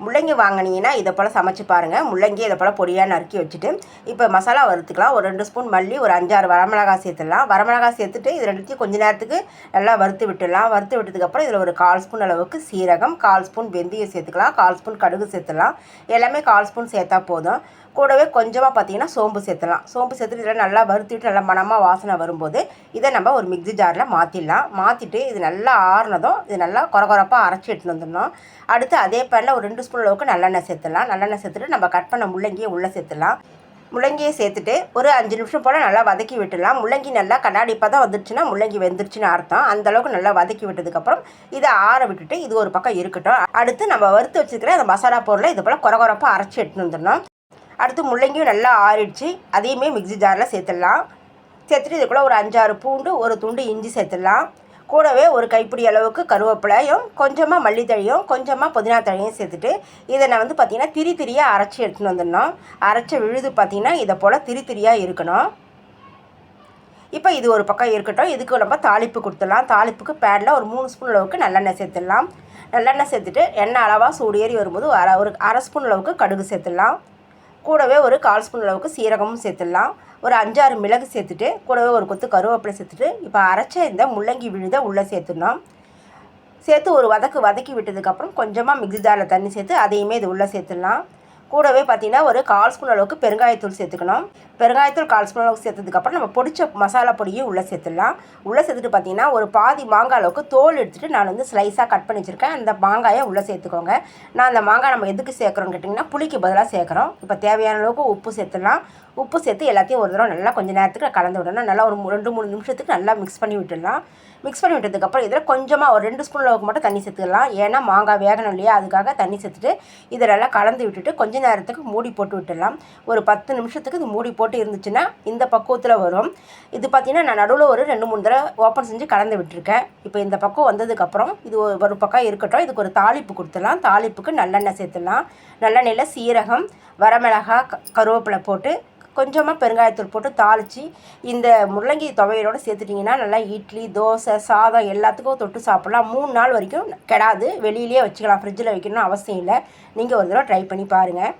முள்ளங்கி வாங்கினீங்கன்னா இதை போல் சமைச்சு பாருங்கள். முள்ளங்கி இதை போல் பொடியாக நறுக்கி வச்சுட்டு இப்போ மசாலா வறுத்துக்கலாம். ஒரு 2 ஸ்பூன் மல்லி, ஒரு 5-6 வரமிளகாய் சேர்த்துடலாம். வரமிளகாய் சேர்த்துட்டு இது ரெண்டுத்தையும் கொஞ்ச நேரத்துக்கு நல்லா வறுத்து விட்டுடலாம். வறுத்து விட்டதுக்கப்புறம் இதில் ஒரு 1/4 ஸ்பூன் அளவுக்கு சீரகம், 1/4 ஸ்பூன் வெந்தயம் சேர்த்துக்கலாம். 1/4 ஸ்பூன் கடுகு சேர்த்துடலாம். எல்லாமே 1/4 ஸ்பூன் சேர்த்தா போதும். கூடவே கொஞ்சமாக பார்த்தீங்கன்னா சோம்பு சேர்த்துலாம். சோம்பு சேர்த்துட்டு இதில் நல்லா வறுத்துட்டு நல்லா மணமாக வாசனை வரும்போது இதை நம்ம ஒரு மிக்ஸி ஜாரில் மாற்றிடலாம். மாற்றிட்டு இது நல்லா ஆறுனதும் இது நல்லா கொரகொரப்பாக அரைச்சி எடுத்துன்னு வந்துடணும். அடுத்து அதே பேனில் ஒரு 2 ஸ்பூன் அளவுக்கு நல்லெண்ணெய் சேர்த்துடலாம். நல்லெண்ணெய் சேர்த்துட்டு நம்ம கட் பண்ண முள்ளங்கியை உள்ளே சேர்த்துடலாம். முள்ளங்கியை சேர்த்துட்டு ஒரு 5 நிமிஷம் போல் நல்லா வதக்கி விட்டுடலாம். முள்ளங்கி நல்லா கண்ணாடி பதம் வந்துடுச்சுன்னா முள்ளங்கி வெந்துருச்சுன்னு அர்த்தம். அந்தளவுக்கு நல்லா வதக்கி விட்டதுக்கப்புறம் இதை ஆற விட்டுட்டு இது ஒரு பக்கம் இருக்கட்டும். அடுத்து நம்ம வறுத்து வச்சுருக்கிற அந்த மசாலா பொருளை இது போல் கொரகொரப்பாக அரைச்சி எடுத்துன்னு வந்துடணும். அடுத்து முள்ளங்கியும் நல்லா ஆறிடுச்சு. அதையுமே மிக்ஸி ஜாரில் சேர்த்துடலாம். சேர்த்துட்டு இதுக்குள்ளே ஒரு 5-6 பூண்டு, ஒரு துண்டு இஞ்சி சேர்த்துடலாம். கூடவே ஒரு கைப்பிடி அளவுக்கு கருவேப்பிலையும், கொஞ்சமாக மல்லித்தழையும், கொஞ்சமாக புதினா தழையும் சேர்த்துட்டு இதை நான் பார்த்திங்கன்னா திரியாக அரைச்சி எடுத்துன்னு வந்துடணும். அரைச்ச விழுது பார்த்திங்கன்னா இதை போல் திரியாக இருக்கணும். இப்போ இது ஒரு பக்கம் இருக்கட்டும். இதுக்கு நம்ம தாளிப்பு கொடுத்துடலாம். தாளிப்புக்கு பேனில் ஒரு 3 ஸ்பூன் அளவுக்கு நல்லெண்ணெய் சேர்த்துடலாம். நல்லெண்ணெய் சேர்த்துட்டு எண்ணெய் அளவாக சூடு ஏறி வரும்போது ஒரு அரை ஸ்பூன் அளவுக்கு கடுகு சேர்த்துடலாம். கூடவே ஒரு 1/4 ஸ்பூன் அளவுக்கு சீரகமும் சேர்த்துடலாம். ஒரு 5-6 மிளகு சேர்த்துட்டு கூடவே ஒரு கொத்து கருவேப்பிலை சேர்த்துட்டு இப்போ அரைச்ச இந்த முள்ளங்கி விழுதை உள்ளே சேர்த்துடணும். சேர்த்து ஒரு வதக்கி விட்டதுக்கப்புறம் கொஞ்சமாக மிக்ஸி ஜாரில் தண்ணி சேர்த்து அதையுமே இது உள்ளே சேர்த்துடலாம். கூடவே பார்த்திங்கன்னா ஒரு 1/4 ஸ்பூன் அளவுக்கு பெருங்காயத்தூள் சேர்த்துக்கணும். பெருங்காயத்தூள் 1/4 ஸ்பூன் அளவுக்கு சேர்த்ததுக்கப்புறம் நம்ம பொடிச்ச மசாலா பொடியும் உள்ளே சேர்த்துடலாம். உள்ளே சேர்த்துட்டு பார்த்திங்கன்னா ஒரு பாதி மாங்காய் அளவுக்கு தோல் எடுத்துகிட்டு நான் ஸ்லைஸாக கட் பண்ணி வச்சுருக்கேன். அந்த மாங்காயை உள்ளே சேர்த்துக்கோங்க. நான் அந்த மாங்காய் நம்ம எதுக்கு சேர்க்குறோன்னு கேட்டிங்கன்னா புளிக்கு பதிலாக சேர்க்குறோம். இப்போ தேவையான அளவுக்கு உப்பு சேர்த்துடலாம். உப்பு சேர்த்து எல்லாத்தையும் ஒரு தடவை நல்லா கொஞ்சம் நேரத்துக்கு கலந்து விடணும். நல்லா ஒரு 2-3 நிமிஷத்துக்கு நல்லா மிக்ஸ் பண்ணி விட்டுடலாம். மிக்ஸ் பண்ணி விட்டதுக்கப்புறம் இதில் கொஞ்சமாக ஒரு 2 ஸ்பூன் அளவுக்கு மட்டும் தண்ணி சேர்த்துக்கலாம். ஏன்னா மாங்காய் வேகணும் இல்லையா, அதுக்காக தண்ணி சேர்த்துட்டு இதை நல்லா கலந்து விட்டுட்டு கொஞ்ச நேரத்துக்கு மூடி போட்டு விட்டுடலாம். ஒரு 10 நிமிஷத்துக்கு இது மூடி போட்டு இருந்துச்சுன்னா இந்த பக்குவத்தில் வரும். இது பார்த்திங்கன்னா நான் நடுவில் ஒரு 2-3 தடவை ஓப்பன் செஞ்சு கலந்து விட்டுருக்கேன். இப்போ இந்த பக்கம் வந்ததுக்கப்புறம் இது ஒரு பக்கம் இருக்கட்டும். இதுக்கு ஒரு தாளிப்பு கொடுத்துடலாம். தாளிப்புக்கு நல்லெண்ணெய் சேர்த்துடலாம். நல்லெண்ணெயில் சீரகம், வரமிளகாய், கருவேப்பிலை போட்டு கொஞ்சமாக பெருங்காயத்தூள் போட்டு தாளித்து இந்த முள்ளங்கி துவையலோடு சேர்த்துட்டிங்கன்னா நல்லா இட்லி, தோசை, சாதம் எல்லாத்துக்கும் தொட்டு சாப்பிட்லாம். 3 நாள் வரைக்கும் கெடாது. வெளியிலே வச்சுக்கலாம். ஃப்ரிட்ஜில் வைக்கணும்னு அவசியம் இல்லை. நீங்கள் ஒரு தடவை ட்ரை பண்ணி பாருங்கள்.